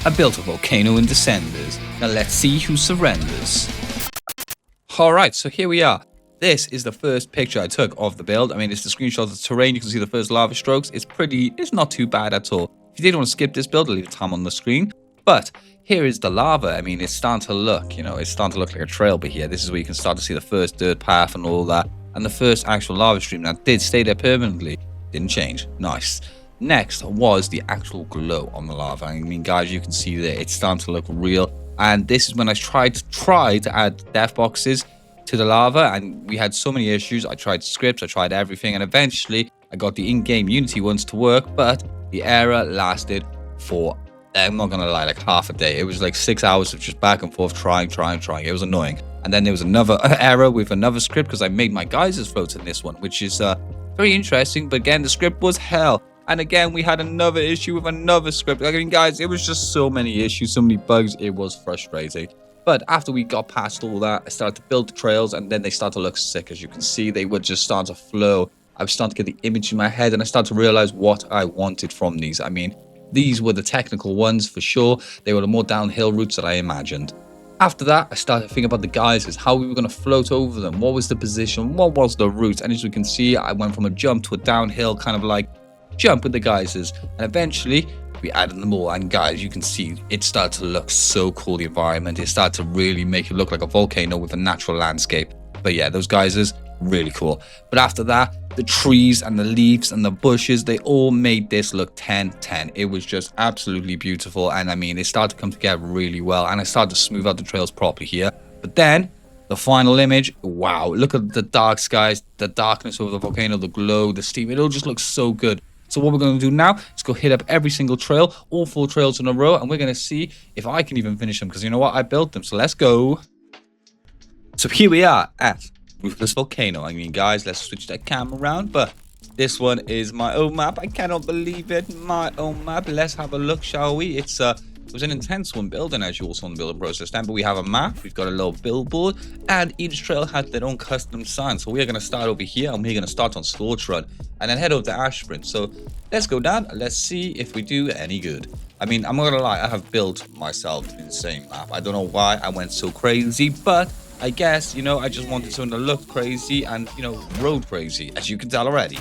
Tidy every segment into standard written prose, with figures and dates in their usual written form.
I built a volcano in Descenders. Now let's see who surrenders. Alright, so here we are. This is the first picture I took of the build. I mean, it's the screenshot of the terrain. You can see the first lava strokes. It's not too bad at all. If you did want to skip this build, I'll leave the time on the screen. But here is the lava. I mean, it's starting to look, it's starting to look like a trail. But here, this is where you can start to see the first dirt path and all that. And the first actual lava stream that did stay there permanently. Didn't change. Nice. Next was the actual glow on the lava. I mean, guys, you can see that it's starting to look real. And this is when I tried to add death boxes to the lava, and we had so many issues. I tried scripts, I tried everything, and eventually I got the in-game Unity ones to work, but the error lasted for, I'm not gonna lie, like half a day. It was like 6 hours of just back and forth trying. It was annoying. And then there was another error with another script because I made my geysers float in this one, which is very interesting. But again, the script was hell. And again, we had another issue with another script. I mean, guys, it was just so many issues, so many bugs. It was frustrating. But after we got past all that, I started to build the trails, and then they started to look sick. As you can see, they would just start to flow. I was starting to get the image in my head, and I started to realize what I wanted from these. I mean, these were the technical ones for sure. They were the more downhill routes that I imagined. After that, I started thinking about the geysers, how we were going to float over them. What was the position? What was the route? And as you can see, I went from a jump to a downhill kind of like jump with the geysers, and eventually we added them all. And guys, you can see it started to look so cool, the environment. It started to really make it look like a volcano with a natural landscape. But yeah, those geysers, really cool. But after that, the trees and the leaves and the bushes, they all made this look 10/10. It was just absolutely beautiful. And I mean, it started to come together really well, and I started to smooth out the trails properly here. But then the final image, wow, look at the dark skies, the darkness over the volcano, the glow, the steam. It all just looks so good. So what we're going to do now is go hit up every single trail, all 4 trails in a row, and we're going to see if I can even finish them, because you know what? I built them, so let's go. So here we are at Ruthless Volcano. I mean, guys, let's switch that camera around, but this one is my own map. I cannot believe it, my own map. Let's have a look, shall we? It was an intense one building, as you all saw in the building process then, but we have a map, we've got a little billboard, and each trail had their own custom sign. So we're going to start over here, and we're going to start on Slaughter Run, and then head over to Ashburn. So let's go down, and let's see if we do any good. I mean, I'm not going to lie, I have built myself an insane map. I don't know why I went so crazy, but I guess, I just wanted something that looked crazy and, road crazy, as you can tell already.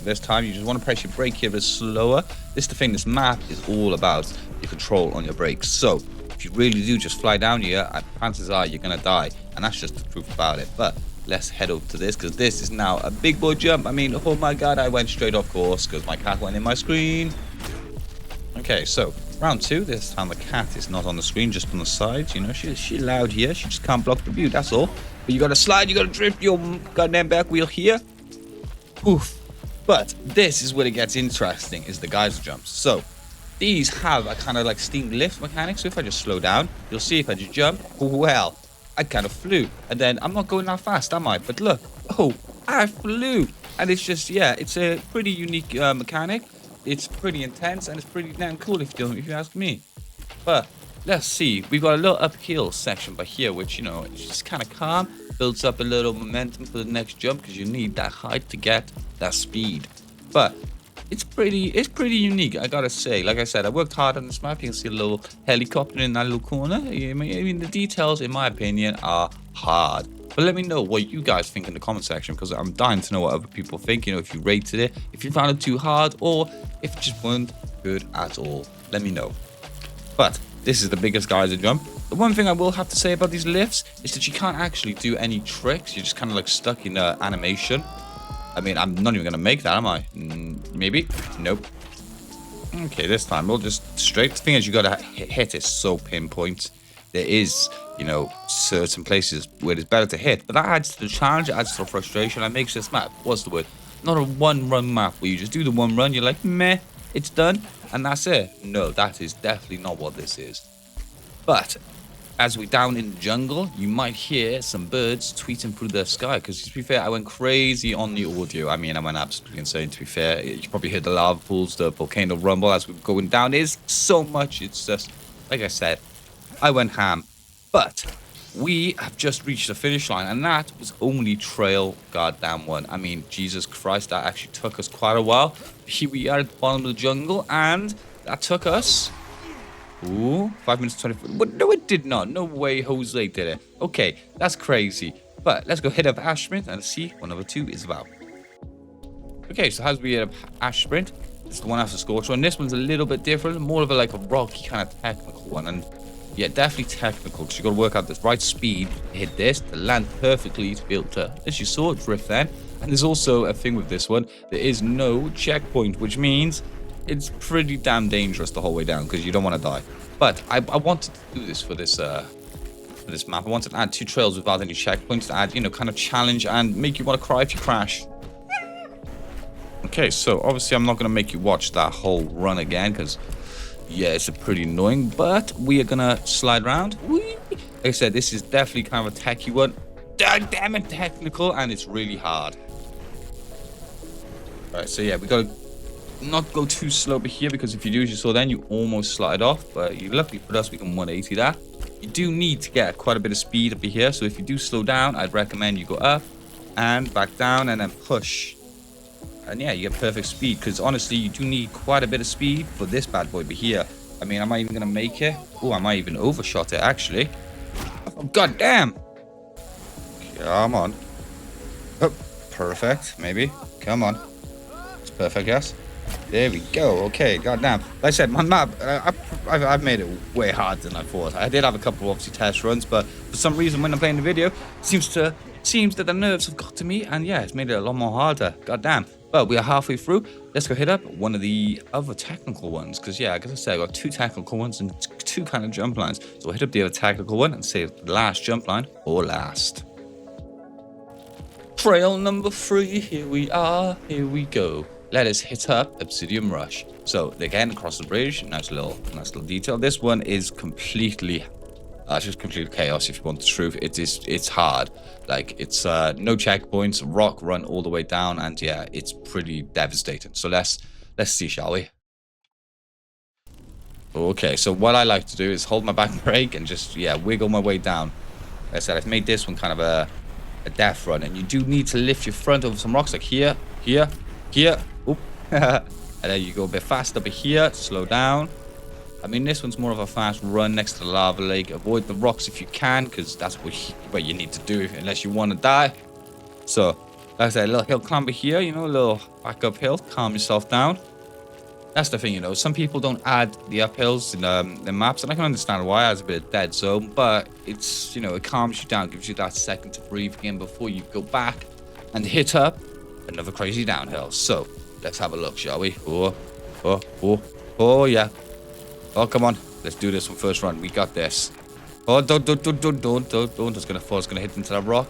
This time, you just want to press your brake here a bit slower. This is the thing, this map is all about your control on your brakes. So, if you really do just fly down here, chances are you're going to die. And that's just the truth about it. But let's head over to this, because this is now a big boy jump. I mean, oh my god, I went straight off course because my cat went in my screen. Okay, so round 2. This time the cat is not on the screen, just on the sides. She's loud here. She just can't block the view, that's all. But you got to slide, you got to drift your goddamn back wheel here. Oof. But this is where it gets interesting, is the geyser jumps. So these have a kind of like steam lift mechanic. So if I just slow down, you'll see if I just jump, well, I kind of flew. And then I'm not going that fast, am I? But look, oh, I flew. And it's just, yeah, it's a pretty unique mechanic. It's pretty intense, and it's pretty damn cool if you ask me. But let's see. We've got a little uphill section by here, which, it's just kind of calm. Builds up a little momentum for the next jump, because you need that height to get that speed. But it's pretty unique, I gotta say. Like I said, I worked hard on this map. You can see a little helicopter in that little corner. I mean, the details, in my opinion, are hard. But let me know what you guys think in the comment section, because I'm dying to know what other people think. If you rated it, if you found it too hard, or if it just weren't good at all. Let me know. But this is the biggest geyser jump. The one thing I will have to say about these lifts is that you can't actually do any tricks. You're just kind of like stuck in animation. I mean, I'm not even going to make that, am I? Maybe? Nope. Okay, this time we'll just straight. The thing is, you got to hit it so pinpoint. There is, certain places where it's better to hit. But that adds to the challenge, it adds to the frustration, and makes this map, what's the word? Not a one-run map where you just do the one run, you're like, meh, it's done, and that's it. No, that is definitely not what this is. But as we're down in the jungle, you might hear some birds tweeting through the sky. Because to be fair, I went crazy on the audio. I mean, I went absolutely insane, to be fair. You probably heard the lava pools, the volcano rumble as we're going down. There's so much. It's just, like I said, I went ham. But we have just reached the finish line. And that was only trail goddamn 1. I mean, Jesus Christ, that actually took us quite a while. Here we are at the bottom of the jungle. And that took us Ooh, 5 minutes 24. But no, it did not. No way Jose did it. Okay, that's crazy. But let's go hit up Ash Sprint and see what number 2 is about. Okay, so as we hit up Ash Sprint, it's the one after Scorcher, and this one's a little bit different, more of a rocky kind of technical one. And yeah, definitely technical, because you got to work out the right speed to hit this, to land perfectly, to be able to, as you saw, drift then. And there's also a thing with this one, there is no checkpoint, which means it's pretty damn dangerous the whole way down, because you don't want to die. But I wanted to do this for this map. I wanted to add 2 trails without any checkpoints to add, kind of challenge and make you want to cry if you crash. Okay, so obviously I'm not going to make you watch that whole run again, because yeah, it's pretty annoying, but we are going to slide around. Whee! Like I said, this is definitely kind of a techie one. Damn it, technical, and it's really hard. Alright, so yeah, we got to not go too slow over here, because if you do, as you saw then, you almost slide off, but you luckily for us, we can 180 that. You do need to get quite a bit of speed up here, so if you do slow down, I'd recommend you go up and back down and then push. And yeah, you get perfect speed, because honestly, you do need quite a bit of speed for this bad boy over here. I mean, am I even going to make it? Oh, I might even overshot it, actually. Oh, god damn. Come on. Oh, perfect, maybe. Come on. It's perfect, yes. There we go. Okay, god damn. Like I said, my map, I've made it way harder than I thought. I did have a couple of obviously test runs, but for some reason, when I'm playing the video, it seems that the nerves have got to me, and yeah, it's made it a lot more harder. God damn. Well, we are halfway through. Let's go hit up one of the other technical ones, because yeah, like I said, I got 2 technical ones and 2 kind of jump lines. So we'll hit up the other technical one and save the last jump line or last. Trail number 3, here we are, here we go. Let us hit up Obsidian Rush. So again, across the bridge, nice little detail. This one is completely just complete chaos, if you want the truth. It's hard. Like, it's no checkpoints, rock run all the way down, and yeah, it's pretty devastating. So let's see, shall we? Okay, so what I like to do is hold my back brake and just, yeah, wiggle my way down. Like I said, I've made this one kind of a death run, and you do need to lift your front over some rocks, like here, oop. And then you go a bit fast up here, slow down. I mean, this one's more of a fast run next to the lava lake. Avoid the rocks if you can, because that's what you need to do unless you want to die. So, like I said, a little hill climber here, a little back uphill, calm yourself down. That's the thing, some people don't add the uphills in the maps, and I can understand why. It has a bit of dead zone, but it's, it calms you down, gives you that second to breathe again before you go back and hit up another crazy downhill. So, let's have a look, shall we? Oh, yeah. Oh, come on. Let's do this one first run. We got this. Oh, don't. It's going to fall. It's going to hit into that rock.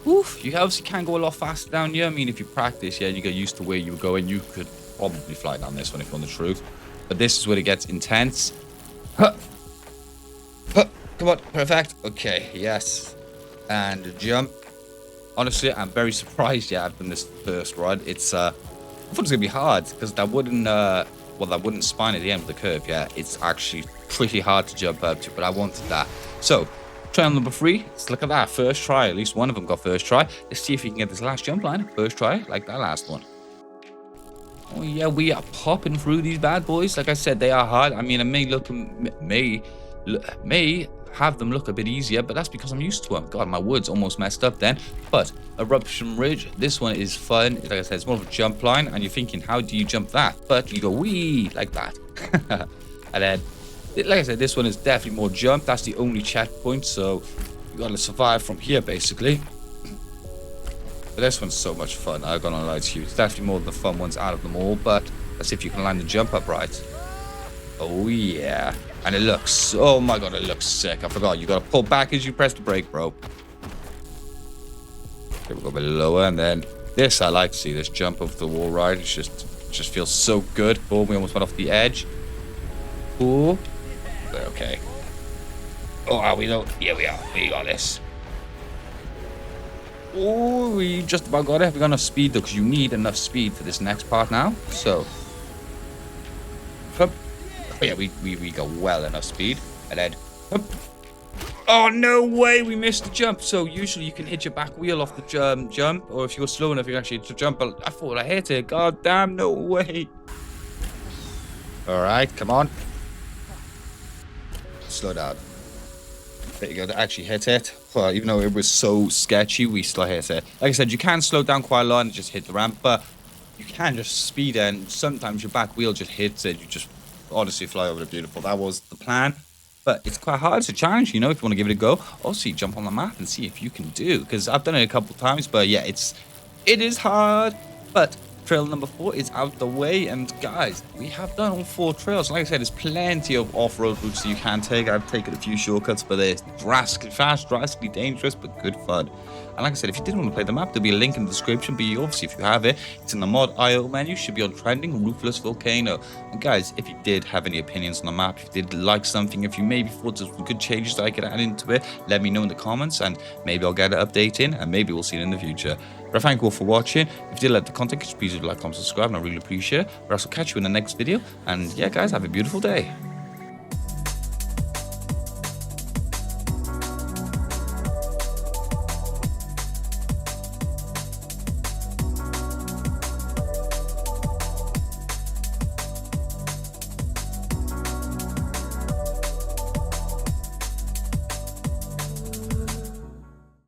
Oof. You obviously can go a lot faster down here. I mean, if you practice, yeah, and you get used to where you were going, you could probably fly down this one if you want the truth. But this is where it gets intense. Huh. Come on. Perfect. Okay. Yes. And jump. Honestly, I'm very surprised, yeah, I've done this first run. I thought it was going to be hard, because that wooden spine at the end of the curve, yeah, it's actually pretty hard to jump up to, but I wanted that. So, trail number 3, let's look at that. First try, at least one of them got first try. Let's see if we can get this last jump line, first try, like that last one. Oh yeah, we are popping through these bad boys. Like I said, they are hard. I mean, it may have them look a bit easier, but that's because I'm used to them. God, my words almost messed up then. But Eruption Ridge, this one is fun. Like I said, it's more of a jump line, and you're thinking, how do you jump that? But you go wee like that. And then, like I said, this one is definitely more jump. That's the only checkpoint, so you gotta survive from here basically. But this one's so much fun. I'm gonna lie to you, it's definitely more of the fun ones out of them all. But let's see if you can land the jump up right. Oh yeah. And it looks, oh my god, it looks sick. I forgot, you gotta pull back as you press the brake, bro. Okay, we'll go a bit lower, and then this, I like to see this jump over the wall ride. It just feels so good. Oh, we almost went off the edge. Ooh. Okay. Oh, are we though? Yeah, we are. We got this. Oh, we just about got it. We got enough speed though, because you need enough speed for this next part now. So, oh, yeah, we got well enough speed, and then, oh no way, we missed the jump. So usually you can hit your back wheel off the jump, or if you're slow enough, you can actually hit the jump. But I thought I hit it. God damn, no way. All right, come on. slow down. There you go, that actually hit it. Well, even though it was so sketchy, we still hit it. Like I said, you can slow down quite a lot and just hit the ramp, but you can just speed it, and sometimes your back wheel just hits it. You just honestly fly over the beautiful. That was the plan. But it's quite hard. It's a challenge, you know, if you want to give it a go. Also, you jump on the map and see if you can do. Because I've done it a couple times, but yeah, it is hard. But trail number 4 is out the way. And guys, we have done all 4 trails. Like I said, there's plenty of off-road routes that you can take. I've taken a few shortcuts, but they're drastically fast, drastically dangerous, but good fun. And like I said, if you did want to play the map, there'll be a link in the description. But obviously, if you have it, it's in the mod IO menu. Should be on trending, Ruthless Volcano. And guys, if you did have any opinions on the map, if you did like something, if you maybe thought there were good changes that I could add into it, let me know in the comments, and maybe I'll get an update in, and maybe we'll see it in the future. But thank you all for watching. If you did like the content, please do like, comment, subscribe, and I really appreciate it. But I'll also catch you in the next video. And yeah, guys, have a beautiful day.